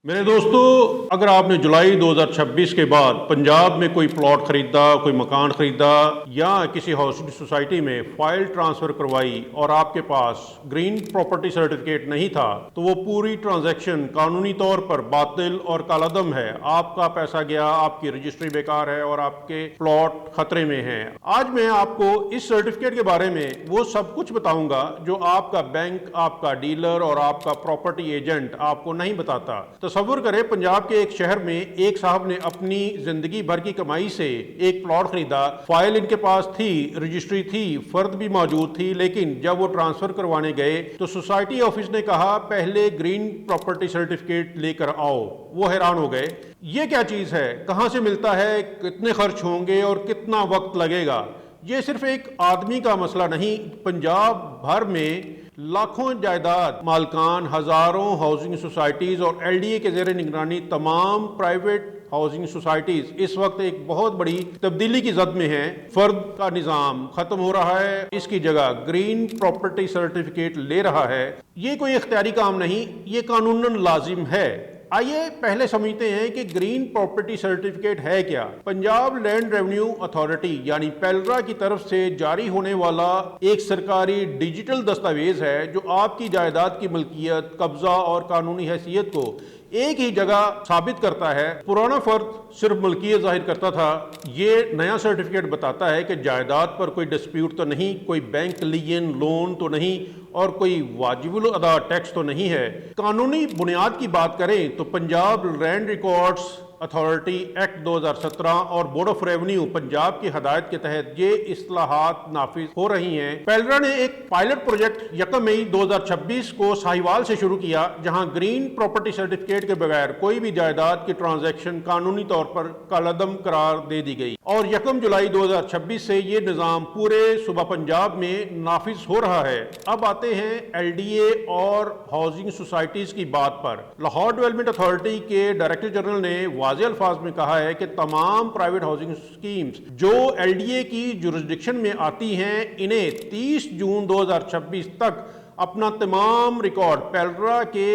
میرے دوستو، اگر آپ نے جولائی 2026 کے بعد پنجاب میں کوئی پلاٹ خریدا، کوئی مکان خریدا یا کسی ہاؤسنگ سوسائٹی میں فائل ٹرانسفر کروائی اور آپ کے پاس گرین پراپرٹی سرٹیفکیٹ نہیں تھا تو وہ پوری ٹرانزیکشن قانونی طور پر باطل اور کالعدم ہے۔ آپ کا پیسہ گیا، آپ کی رجسٹری بیکار ہے اور آپ کے پلاٹ خطرے میں ہیں۔ آج میں آپ کو اس سرٹیفکیٹ کے بارے میں وہ سب کچھ بتاؤں گا جو آپ کا بینک، آپ کا ڈیلر اور آپ کا پراپرٹی ایجنٹ آپ کو نہیں بتاتا۔ تصور کریں، پنجاب کے ایک شہر میں ایک صاحب نے اپنی زندگی بھر کی کمائی سے ایک پلاٹ خریدا، فائل ان کے پاس تھی، رجسٹری تھی، فرد بھی موجود تھی، لیکن جب وہ ٹرانسفر کروانے گئے تو سوسائٹی آفس نے کہا پہلے گرین پراپرٹی سرٹیفکیٹ لے کر آؤ۔ وہ حیران ہو گئے، یہ کیا چیز ہے، کہاں سے ملتا ہے، کتنے خرچ ہوں گے اور کتنا وقت لگے گا۔ یہ صرف ایک آدمی کا مسئلہ نہیں، پنجاب بھر میں لاکھوں جائیداد مالکان، ہزاروں ہاؤسنگ سوسائٹیز اور ایل ڈی اے کے زیر نگرانی تمام پرائیویٹ ہاؤسنگ سوسائٹیز اس وقت ایک بہت بڑی تبدیلی کی زد میں ہیں۔ فرد کا نظام ختم ہو رہا ہے، اس کی جگہ گرین پراپرٹی سرٹیفکیٹ لے رہا ہے۔ یہ کوئی اختیاری کام نہیں، یہ قانوناً لازم ہے۔ آئیے پہلے سمجھتے ہیں کہ گرین پراپرٹی سرٹیفکیٹ ہے کیا۔ پنجاب لینڈ ریونیو اتھارٹی یعنی پیلرا کی طرف سے جاری ہونے والا ایک سرکاری ڈیجیٹل دستاویز ہے جو آپ کی جائیداد کی ملکیت، قبضہ اور قانونی حیثیت کو ایک ہی جگہ ثابت کرتا ہے۔ پرانا فرد صرف ملکیت ظاہر کرتا تھا، یہ نیا سرٹیفکیٹ بتاتا ہے کہ جائیداد پر کوئی ڈسپیوٹ تو نہیں، کوئی بینک لین لون تو نہیں اور کوئی واجب الادا ٹیکس تو نہیں ہے۔ قانونی بنیاد کی بات کریں تو Punjab land records authority act 2017 اور بورڈ آف ریونیو پنجاب کی ہدایت کے تحت یہ اصلاحات نافذ ہو رہی ہیں۔ پیلرا نے ایک پائلٹ پروجیکٹ 1 مئی 2026 کو ساہیوال سے شروع کیا، جہاں گرین پراپرٹی سرٹیفکیٹ کے بغیر کوئی بھی جائیداد کی ٹرانزیکشن قانونی طور پر کالعدم قرار دے دی گئی، اور 1 جولائی 2026 سے یہ نظام پورے صوبہ پنجاب میں نافذ ہو رہا ہے۔ اب آتے ہیں ایل ڈی اے اور ہاؤسنگ سوسائٹیز کی بات پر۔ لاہور ڈیولپمنٹ اتھارٹی کے ڈائریکٹر جنرل نے واضح الفاظ میں کہا ہے کہ تمام پرائیویٹ ہاؤسنگ سکیمز جو ایل ڈی اے کی جورسڈکشن میں آتی ہیں، انہیں 30 جون 2026 تک اپنا تمام ریکارڈ پیلرا کے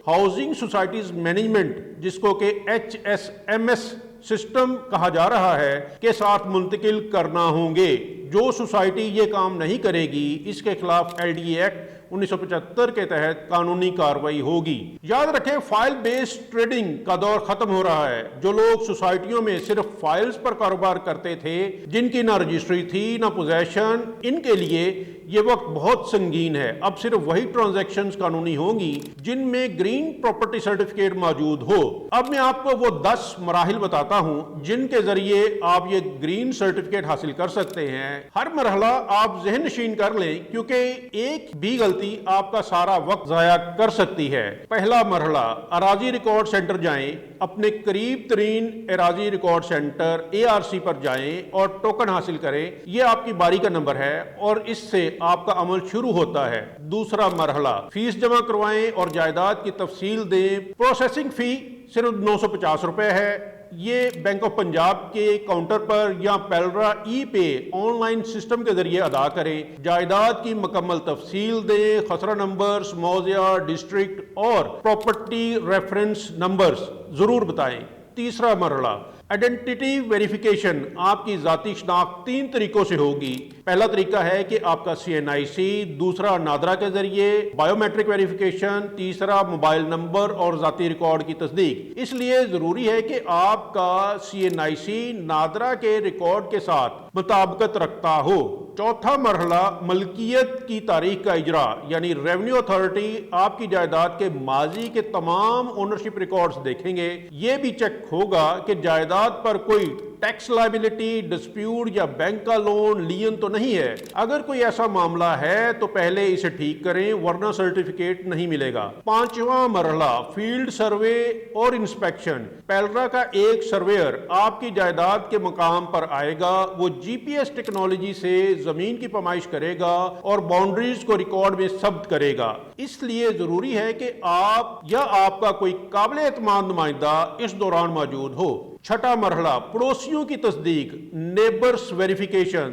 ہاؤسنگ سوسائٹیز مینجمنٹ، جس کو کہ HSMS سسٹم کہا جا رہا ہے، کے ساتھ منتقل کرنا ہوں گے۔ جو سوسائٹی یہ کام نہیں کرے گی، اس کے خلاف ایل ڈی اے ایکٹ 1975 کے تحت قانونی کارروائی ہوگی۔ یاد رکھیں، فائل بیسڈ ٹریڈنگ کا دور ختم ہو رہا ہے۔ جو لوگ سوسائٹیوں میں صرف فائلز پر کاروبار کرتے تھے، جن کی نہ رجسٹری تھی نہ پوزیشن، ان کے لیے یہ وقت بہت سنگین ہے۔ اب صرف وہی ٹرانزیکشنز قانونی ہوں گی جن میں گرین پراپرٹی سرٹیفکیٹ موجود ہو۔ اب میں آپ کو وہ 10 مراحل بتاتا ہوں جن کے ذریعے آپ یہ گرین سرٹیفکیٹ حاصل کر سکتے ہیں۔ ہر مرحلہ آپ ذہن نشین کر لیں، کیونکہ ایک بھی غلطی آپ کا سارا وقت ضائع کر سکتی ہے۔ پہلا مرحلہ، اراضی ریکارڈ سینٹر جائیں، اپنے قریب ترین اراضی ریکارڈ سینٹر ARC پر جائیں اور ٹوکن حاصل کریں۔ یہ آپ کی باری کا نمبر ہے اور اس سے آپ کا عمل شروع ہوتا ہے۔ دوسرا مرحلہ، فیس جمع کروائیں اور جائیداد کی تفصیل دیں۔ پروسیسنگ فی صرف 950 روپے ہے۔ یہ بینک آف پنجاب کے کاؤنٹر پر یا پیلرا ای پے آن لائن سسٹم کے ذریعے ادا کریں۔ جائیداد کی مکمل تفصیل دیں، خسرہ نمبرز، موضع، ڈسٹرکٹ اور پراپرٹی ریفرنس نمبرز ضرور بتائیں۔ تیسرا مرحلہ، آئیڈینٹی ویریفیکیشن۔ آپ کی ذاتی شناخت 3 طریقوں سے ہوگی۔ پہلا طریقہ ہے کہ آپ کا CNIC، دوسرا نادرا کے ذریعے بایو میٹرک ویریفیکیشن، تیسرا موبائل نمبر اور ذاتی ریکارڈ کی تصدیق۔ اس لیے ضروری ہے کہ آپ کا CNIC نادرا کے ریکارڈ کے ساتھ مطابقت رکھتا ہو۔ چوتھا مرحلہ، ملکیت کی تاریخ کا اجرا، یعنی ریونیو اتھارٹی آپ کی جائیداد کے ماضی کے تمام اونرشپ ریکارڈز دیکھیں گے۔ یہ بھی چیک ہوگا کہ جائیداد پر کوئی ٹیکس لائبلٹی، ڈسپیوٹ یا بینک کا لون، لین تو نہیں ہے۔ اگر کوئی ایسا معاملہ ہے تو پہلے اسے ٹھیک کریں، ورنہ سرٹیفکیٹ نہیں ملے گا۔ پانچواں مرحلہ، فیلڈ سروے اور انسپیکشن۔ پیلرا کا ایک سرویئر آپ کی جائیداد کے مقام پر آئے گا، وہ GPS ٹیکنالوجی سے زمین کی پیمائش کرے گا اور باؤنڈریز کو ریکارڈ میں ثبت کرے گا۔ اس لیے ضروری ہے کہ آپ یا آپ کا کوئی قابل اعتماد نمائندہ اس دوران موجود ہو۔ چھٹا مرحلہ، پڑوسیوں کی تصدیق، neighbours verification.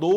2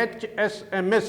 HSMS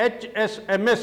HSMS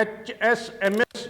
HSMS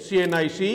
CNIC,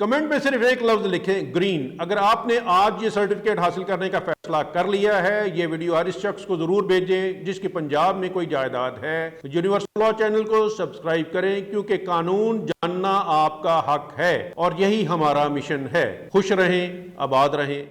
comment میں صرف ایک لفظ لکھیں گرین. اگر آپ نے آج یہ سرٹیفکیٹ حاصل کرنے کا فیصلہ کر لیا ہے, یہ ویڈیو ہر اس شخص کو ضرور بھیجیں جس کی پنجاب میں کوئی جائیداد ہے. یونیورسل لاء چینل کو سبسکرائب کریں کیونکہ قانون جاننا آپ کا حق ہے اور یہی ہمارا مشن ہے. خوش رہیں, آباد رہیں.